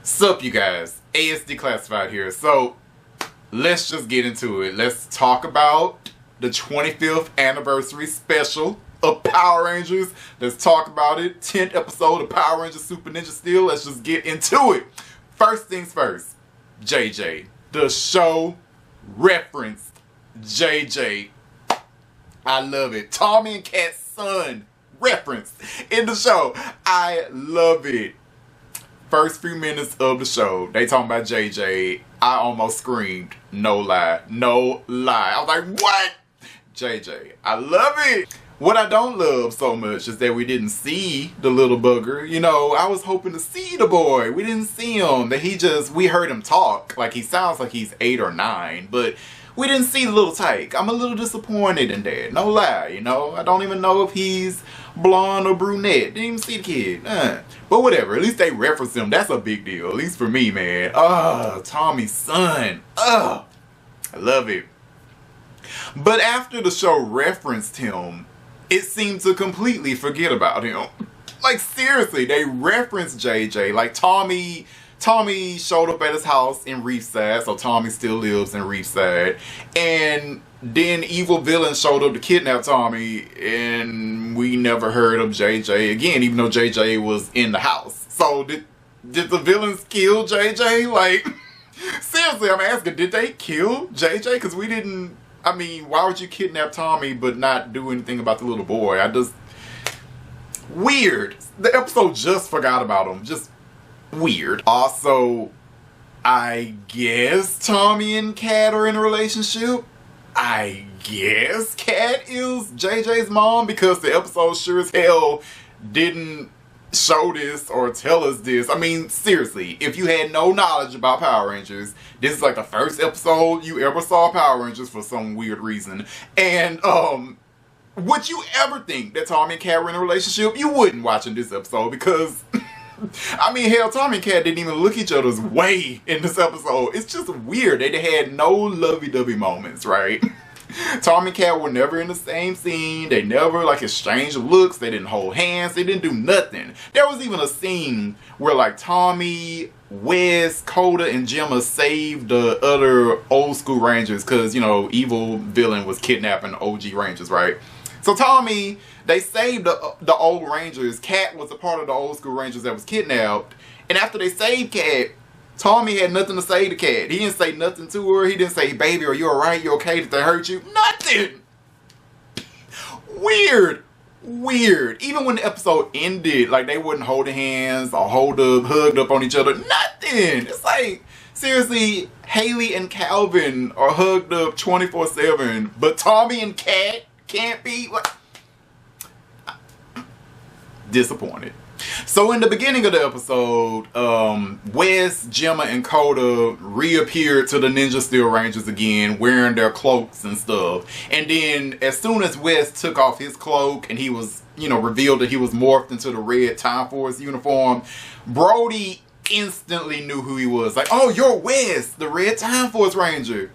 Sup you guys, ASD Classified here. So let's just get into it. Let's talk about the 25th anniversary special of Power Rangers. Let's talk about it. 10th episode of Power Rangers Super Ninja Steel. Let's just get into it. First things first, JJ. The show referenced JJ. I love it. Tommy and Kat's son referenced in the show. I love it. First few minutes of the show, they talking about JJ. I almost screamed. No lie. No lie. I was like, what? JJ. I love it. What I don't love so much is that we didn't see the little bugger. You know, I was hoping to see the boy. We didn't see him. That we heard him talk. Like, he sounds like he's 8 or 9. But we didn't see the little tyke. I'm a little disappointed in that. No lie, you know. I don't even know if he's blonde or brunette. Didn't even see the kid. But whatever. At least they reference him. That's a big deal. At least for me, man. Tommy's son. I love it. But after the show referenced him, it seemed to completely forget about him. Like, seriously, they referenced JJ. Like, Tommy showed up at his house in Reefside, so Tommy still lives in Reefside. And then evil villain showed up to kidnap Tommy, and we never heard of JJ again, even though JJ was in the house. So did the villains kill JJ? Like, seriously, I'm asking, did they kill JJ? Because we didn't. I mean, why would you kidnap Tommy but not do anything about the little boy? Weird. The episode just forgot about him. Just weird. Also, I guess Tommy and Kat are in a relationship. I guess Kat is JJ's mom, because the episode sure as hell didn't show this or tell us this. I mean, seriously, if you had no knowledge about Power Rangers, this is like the first episode you ever saw Power Rangers for some weird reason. And would you ever think that Tommy and Kat were in a relationship? You wouldn't watching this episode, because I mean, hell, Tommy and Kat didn't even look each other's way in this episode. It's just weird. They had no lovey-dovey moments, right? Tommy and Kat were never in the same scene. They never, like, exchanged looks. They didn't hold hands. They didn't do nothing. There was even a scene where, like, Tommy, Wes, Coda, and Gemma saved the other old school Rangers because, you know, evil villain was kidnapping OG Rangers, right? So Tommy, they saved the old Rangers. Kat was a part of the old school Rangers that was kidnapped. And after they saved Kat, Tommy had nothing to say to Kat. He didn't say nothing to her. He didn't say, baby, are you alright? You okay? Did they hurt you? Nothing! Weird. Weird. Even when the episode ended, like, they wouldn't hold hands or hugged up on each other. Nothing! It's like, seriously, Haley and Calvin are hugged up 24/7, but Tommy and Kat can't be? What? Disappointed. So in the beginning of the episode, Wes, Gemma, and Coda reappeared to the Ninja Steel Rangers again, wearing their cloaks and stuff. And then as soon as Wes took off his cloak and he was, you know, revealed that he was morphed into the red Time Force uniform, Brody instantly knew who he was. Like, oh, you're Wes, the red Time Force Ranger.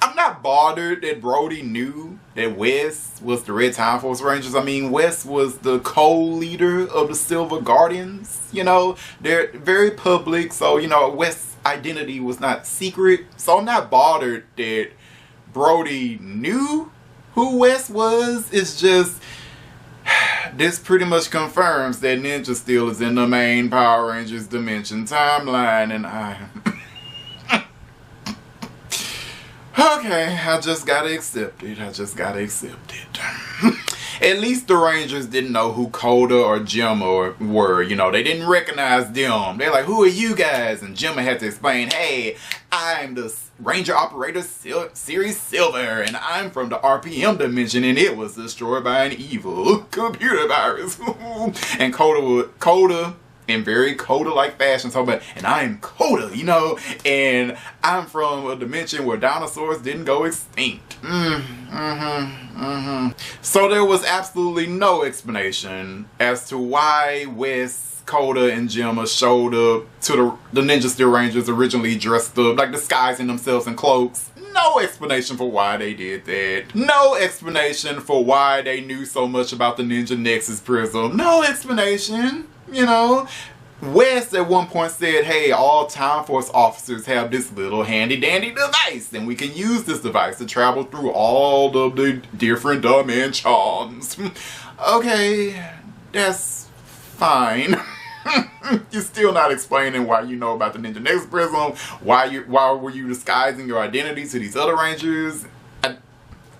I'm not bothered that Brody knew that Wes was the Red Time Force Rangers. I mean, Wes was the co-leader of the Silver Guardians. You know, they're very public, so, you know, Wes' identity was not secret. So I'm not bothered that Brody knew who Wes was. It's just, this pretty much confirms that Ninja Steel is in the main Power Rangers Dimension timeline, and okay, I just gotta accept it. At least the Rangers didn't know who Coda or Gemma were. You know, they didn't recognize them. They're like, who are you guys? And Gemma had to explain, hey, I'm the Ranger Operator Series Silver, and I'm from the RPM dimension, and it was destroyed by an evil computer virus. And Coda in very Coda-like fashion, talking about, and I'm Coda, you know, and I'm from a dimension where dinosaurs didn't go extinct. So there was absolutely no explanation as to why Wes, Coda, and Gemma showed up to the Ninja Steel Rangers originally dressed up, like disguising themselves in cloaks. No explanation for why they did that. No explanation for why they knew so much about the Ninja Nexus Prism. No explanation, you know. West at one point said, hey, all Time Force officers have this little handy dandy device, and we can use this device to travel through all of the different dimensions. Okay, that's fine. You're still not explaining why you know about the Ninja Nexus Prism. Why were you disguising your identity to these other Rangers?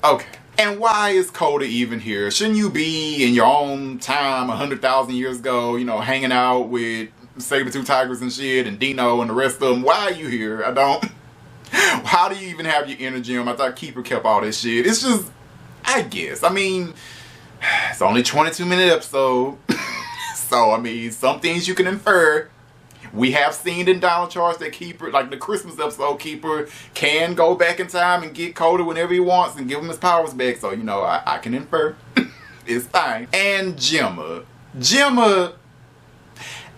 Okay. And why is Kota even here? Shouldn't you be in your own time 100,000 years ago, you know, hanging out with Saber-Tooth Tigers and shit and Dino and the rest of them? Why are you here? I don't. How do you even have your inner gem? I thought Keeper kept all this shit. It's just, I guess. I mean, it's only 22-minute episode. So, I mean, some things you can infer. We have seen in Dino Charge that Keeper, like the Christmas episode, Keeper can go back in time and get Kota whenever he wants and give him his powers back. So, you know, I can infer. It's fine. And Gemma. Gemma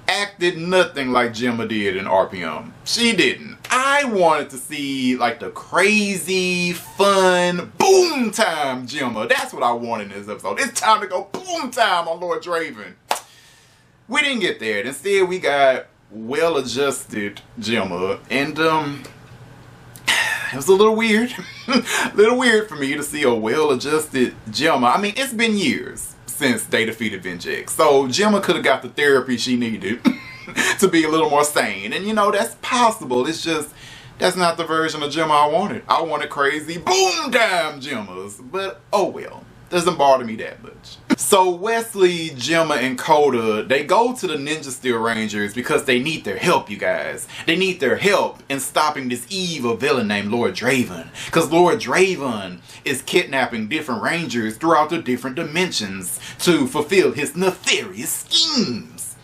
acted nothing like Gemma did in RPM. She didn't. I wanted to see, like, the crazy, fun, boom time Gemma. That's what I wanted in this episode. It's time to go boom time on Lord Draven. We didn't get there. Instead, we got well-adjusted Gemma, and it was a little weird. A little weird for me to see a well-adjusted Gemma. I mean, it's been years since they defeated Vengex, so Gemma could have got the therapy she needed to be a little more sane, and you know, that's possible. It's just, that's not the version of Gemma I wanted. I wanted crazy boom time Gemmas, but oh well. Doesn't bother me that much. So Wesley, Gemma, and Kota, they go to the Ninja Steel Rangers because they need their help, you guys. They need their help in stopping this evil villain named Lord Draven. Because Lord Draven is kidnapping different Rangers throughout the different dimensions to fulfill his nefarious schemes.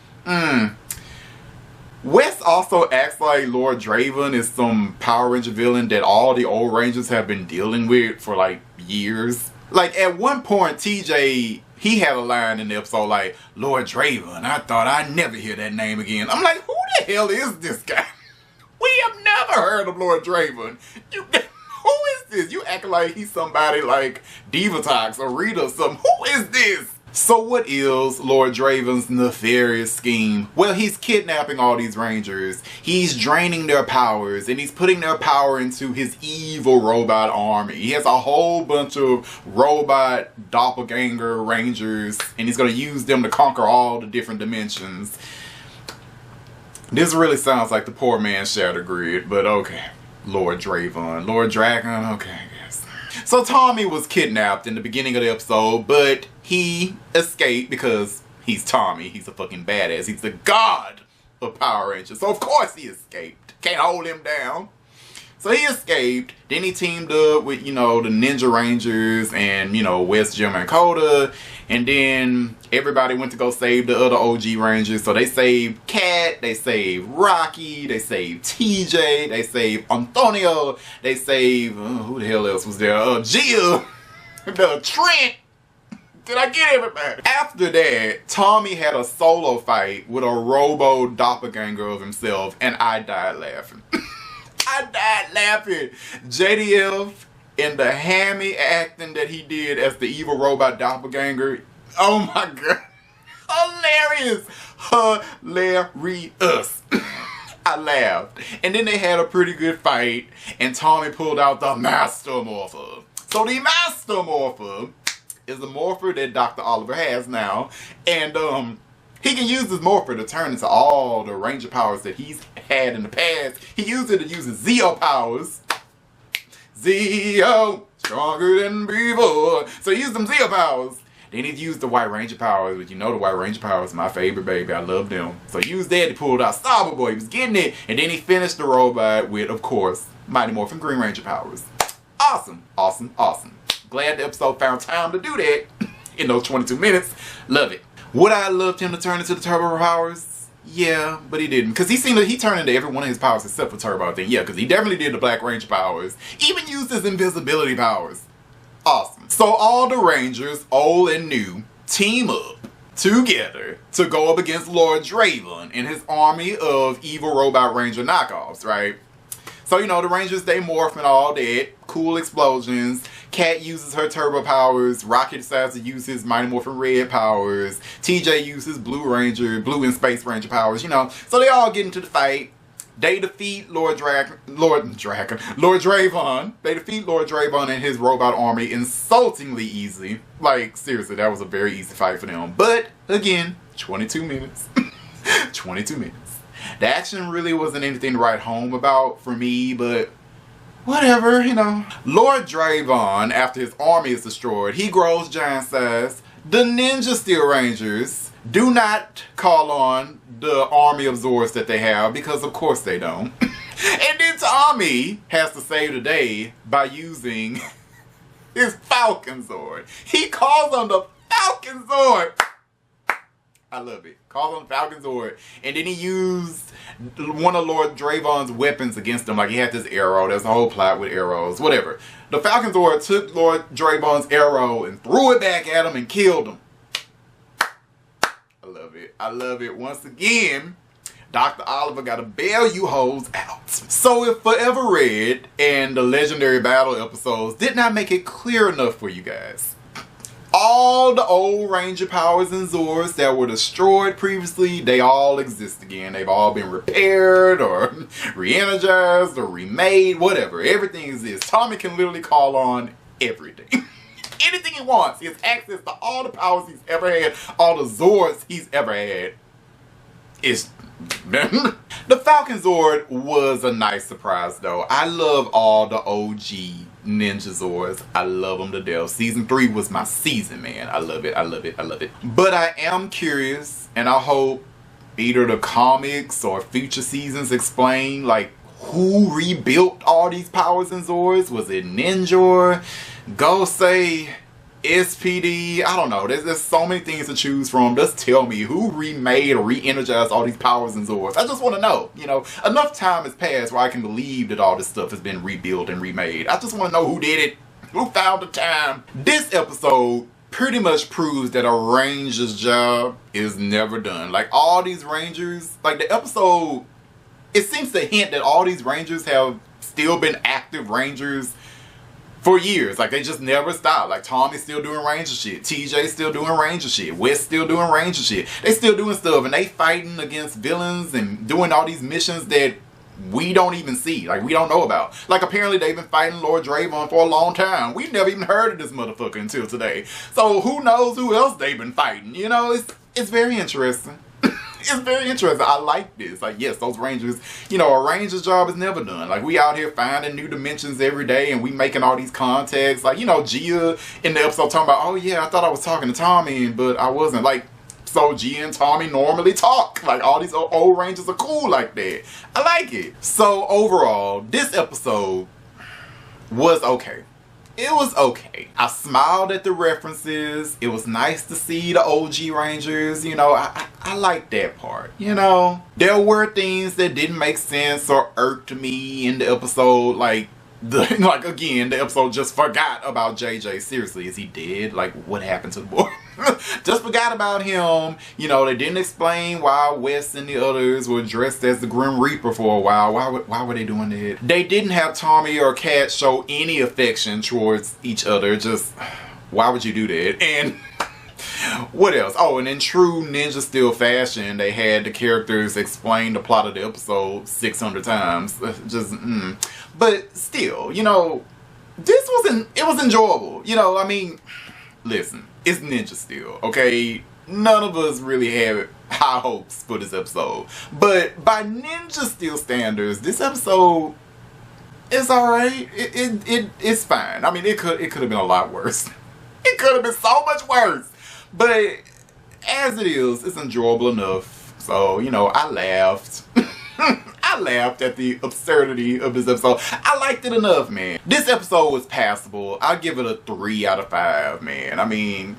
West also acts like Lord Draven is some Power Ranger villain that all the old Rangers have been dealing with for like years. Like, at one point, TJ, he had a line in the episode like, Lord Draven, I thought I'd never hear that name again. I'm like, who the hell is this guy? We have never heard of Lord Draven. Who is this? You acting like he's somebody like Divatox or Rita or something. Who is this? So what is Lord Draven's nefarious scheme? Well, he's kidnapping all these Rangers. He's draining their powers, and he's putting their power into his evil robot army. He has a whole bunch of robot doppelganger Rangers, and he's going to use them to conquer all the different dimensions. This really sounds like the poor man's Shadow Grid, but okay. Lord Draven. Lord Dragon, okay, I guess. So Tommy was kidnapped in the beginning of the episode, but he escaped because he's Tommy. He's a fucking badass. He's the god of Power Rangers. So of course he escaped. Can't hold him down. So he escaped. Then he teamed up with, you know, the Ninja Rangers and, you know, West, Gemma, and Kota. And then everybody went to go save the other OG Rangers. So they saved Kat, they saved Rocky, they saved TJ, they saved Antonio, they saved, who the hell else was there? Gia, the Trent. Did I get everybody? After that, Tommy had a solo fight with a robo doppelganger of himself, and I died laughing. I died laughing. JDF and the hammy acting that he did as the evil robot doppelganger. Oh my god. Hilarious. Hilarious. I laughed. And then they had a pretty good fight, and Tommy pulled out the Master Morpher. So the Master Morpher is the morpher that Dr. Oliver has now, and he can use this morpher to turn into all the Ranger powers that he's had in the past. He used it to use his Zeo powers. Zeo, stronger than before. So he used them Zeo powers. Then he used the White Ranger powers, which you know the White Ranger powers is my favorite, baby. I love them. So he used that to pull out Star Boy. He was getting it. And then he finished the robot with, of course, Mighty Morphin Green Ranger powers. Awesome, awesome, awesome. Glad the episode found time to do that in those 22 minutes. Love it. Would I have loved him to turn into the Turbo powers? Yeah, but he didn't. Because he seemed like he turned into every one of his powers except for Turbo, I think. Yeah, because he definitely did the Black Ranger powers. Even used his invisibility powers. Awesome. So all the Rangers, old and new, team up together to go up against Lord Draven and his army of evil robot Ranger knockoffs, right? So, you know, the Rangers, they morph and all that. cool explosions. Cat uses her turbo powers. Rocket decides to use his Mighty Morphin Red powers. TJ uses Blue and Space Ranger powers, you know. So they all get into the fight. They defeat Lord Draven. They defeat Lord Draven and his robot army insultingly easily. Like, seriously, that was a very easy fight for them. But, again, 22 minutes. 22 minutes. The action really wasn't anything to write home about for me, but whatever, you know. Lord Draven, after his army is destroyed, he grows giant size. The Ninja Steel Rangers do not call on the army of Zords that they have, because of course they don't. And then Tommy has to save the day by using his Falcon Zord. He calls on the Falcon Zord. I love it. Calls on the Falcon Zord. And then he used one of Lord Draven's weapons against him. Like, he had this arrow. There's a whole plot with arrows. Whatever. The Falcon Zord took Lord Draven's arrow and threw it back at him and killed him. I love it. I love it. Once again, Dr. Oliver gotta bail you hoes out. So if Forever Red and the Legendary Battle episodes did not make it clear enough for you guys, all the old Ranger powers and Zords that were destroyed previously, they all exist again. They've all been repaired or re-energized or remade, whatever. Everything exists. Tommy can literally call on everything. Anything he wants. He has access to all the powers he's ever had, all the Zords he's ever had. It's the Falcon Zord was a nice surprise though. I love all the OG Ninja Zords. I love them to death. Season 3 was my season, man. I love it. I love it. I love it. But I am curious, and I hope either the comics or future seasons explain, like, who rebuilt all these powers and Zords? Was it Ninja? Gosei? SPD? I don't know. There's so many things to choose from. Just tell me who remade or re-energized all these powers and Zords. I just want to know. You know, enough time has passed where I can believe that all this stuff has been rebuilt and remade. I just want to know who did it. Who found the time? This episode pretty much proves that a ranger's job is never done. Like, all these rangers, like the episode, it seems to hint that all these rangers have still been active rangers for years. Like, they just never stop. Like, Tommy's still doing ranger shit. TJ's still doing ranger shit. Wes still doing ranger shit. They still doing stuff, and they fighting against villains and doing all these missions that we don't even see. Like, we don't know about. Like, apparently they've been fighting Lord Draven for a long time. We've never even heard of this motherfucker until today. So who knows who else they've been fighting? You know, it's very interesting. It's very interesting. I like this. Like, yes, those rangers, you know, a ranger's job is never done. Like, we out here finding new dimensions every day, and we making all these contacts. Like, you know, Gia in the episode talking about, oh yeah, I thought I was talking to Tommy, but I wasn't. Like, so Gia and Tommy normally talk. Like, all these old rangers are cool like that. I like it. So overall, this episode was okay. It was okay. I smiled at the references. It was nice to see the OG Rangers. You know, I liked that part. You know, there were things that didn't make sense or irked me in the episode. Like, again, the episode just forgot about JJ. Seriously, is he dead? Like, what happened to the boy? Just forgot about him. You know, they didn't explain why Wes and the others were dressed as the Grim Reaper for a while. Why were they doing that? They didn't have Tommy or Cat show any affection towards each other. Just, why would you do that? And what else? Oh, and in true Ninja Steel fashion, they had the characters explain the plot of the episode 600 times. Just, But still, you know, it was enjoyable. You know, I mean, listen, it's Ninja Steel, okay? None of us really had high hopes for this episode. But by Ninja Steel standards, this episode is alright. It's fine. I mean, it could have been a lot worse. It could have been so much worse. But as it is, it's enjoyable enough. So, you know, I laughed. I laughed at the absurdity of this episode. I liked it enough, man. This episode was passable. I'll give it a 3 out of 5, man. I mean,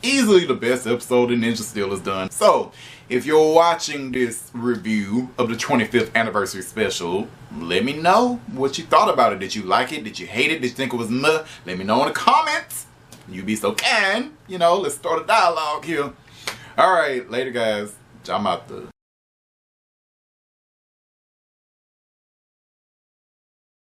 easily the best episode that Ninja Steel has done. So, if you're watching this review of the 25th anniversary special, let me know what you thought about it. Did you like it? Did you hate it? Did you think it was meh? Let me know in the comments. You be so kind. You know, let's start a dialogue here. Alright, later guys. I'm out the